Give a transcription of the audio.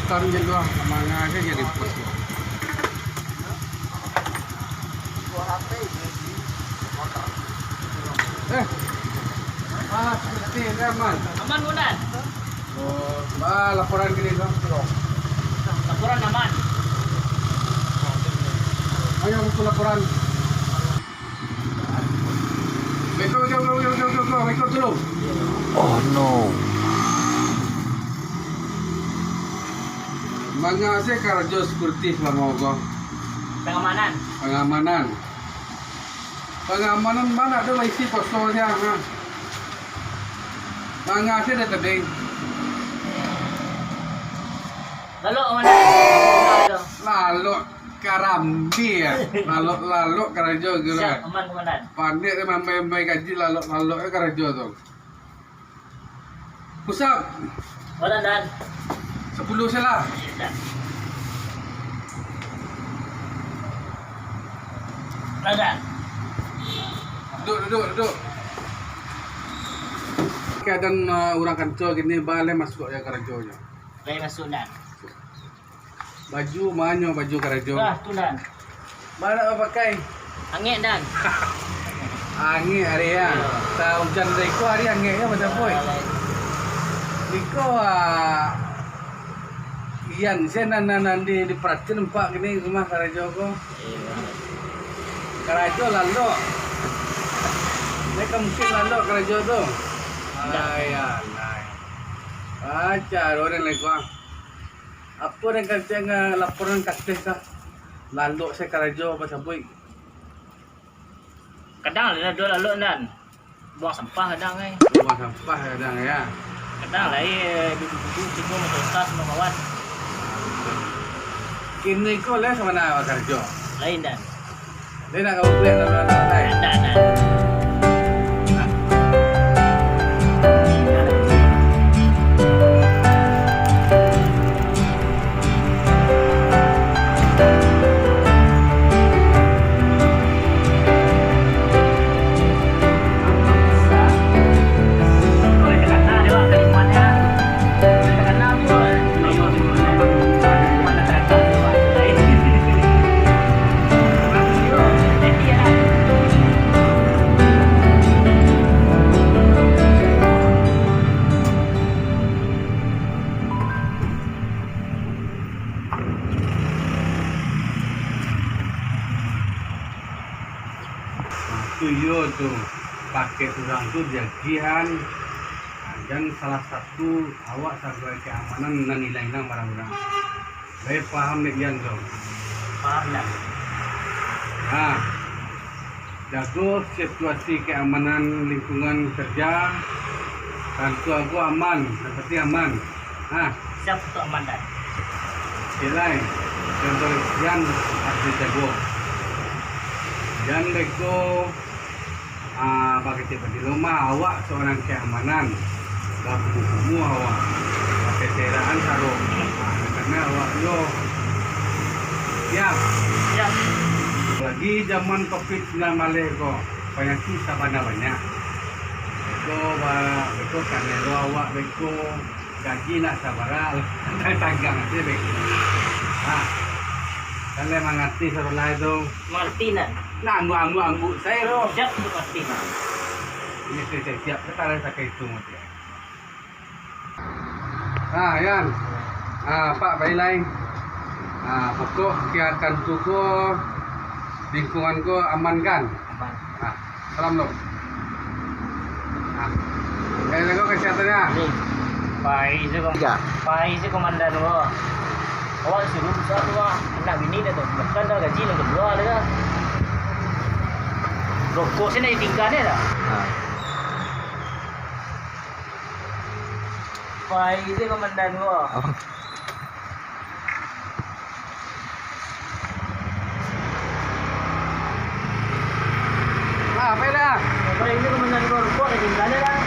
Ton juga manga aja jadi pos. Seperti aman. Aman Bunan. Oh, laporan gini dong. Laporan aman. Ayo buku laporan. Beko, beko dulu. Oh no. Manga saya kerja seperti selama aku. Pengamanan. Pengamanan mana ada isi kosongnya. Manga saya dah tebing. Lalu mana? Lalu karambir, lalu kerja gitu. Siap, aman komandan. Pandai dia main gaji lalu kerja tu. Pusat Komandan. 10 salah. Komandan. Duduk. Keadaan orang kantor gini balik masuk ya kerjanya. Baik masuk dan. Baju mana baju kerja? Wah, tu dan. Mana pakai? Angin dan. Angin hari ya. Tahu hujan reko hari angin ya macam boy. Reko Iyan saya nan di perhatian empat gini rumah kerja ko. Kerja lalu. Mereka mungkin lalu kerja tu. Ayan. Baca orang lagi. Apa yang kata laporan kasih kah? Lalu saya kerja pasal boy. Kadang ada dua lalu dan. Buang sampah kadang Buang sampah kadang ya. Kadang lah duduk tidur motor sama kawan. Kini kau les mana kerja? Lain dan. Dia nak kau beli lain. Dan. Tujuh tu pakai orang tu jagian dan salah satu awak sebagai keamanan dan nilai-nilai barang-barang. Saya paham yang tu. Paham dan. Jago situasi keamanan lingkungan kerja. Tentu aku aman, seperti aman. Siap untuk aman dan. Nilai yang harus dijago. Dan beko pakai cepat di rumah awak seorang keamanan babu awak pakai teraan sarung karena awak yo siap lagi zaman COVID-19 ko penyakit banyak beko karena awak beko gaji nak sabar tanggang aja beko kalian mengerti sebelah itu Mengerti dan. nah anggu saya loh. Siap untuk mengerti. Ini saya siap kita pakai itu mesti. Yan. Pak bailai. Pokok kegiatan tuku lingkunganku amankan. Aman. Salam lo. Jaga kesehatannya. Baik je Tiga. Baik je komandan lo. Awak suruh besar tu anak bini dah tu. Bahkan dah gaji yang kedua dah. Rokok saya nak ditinggal ni dah. Baik je komandan lo. Apa dah? Baik je komandan lo. Rokok dah tinggal dah.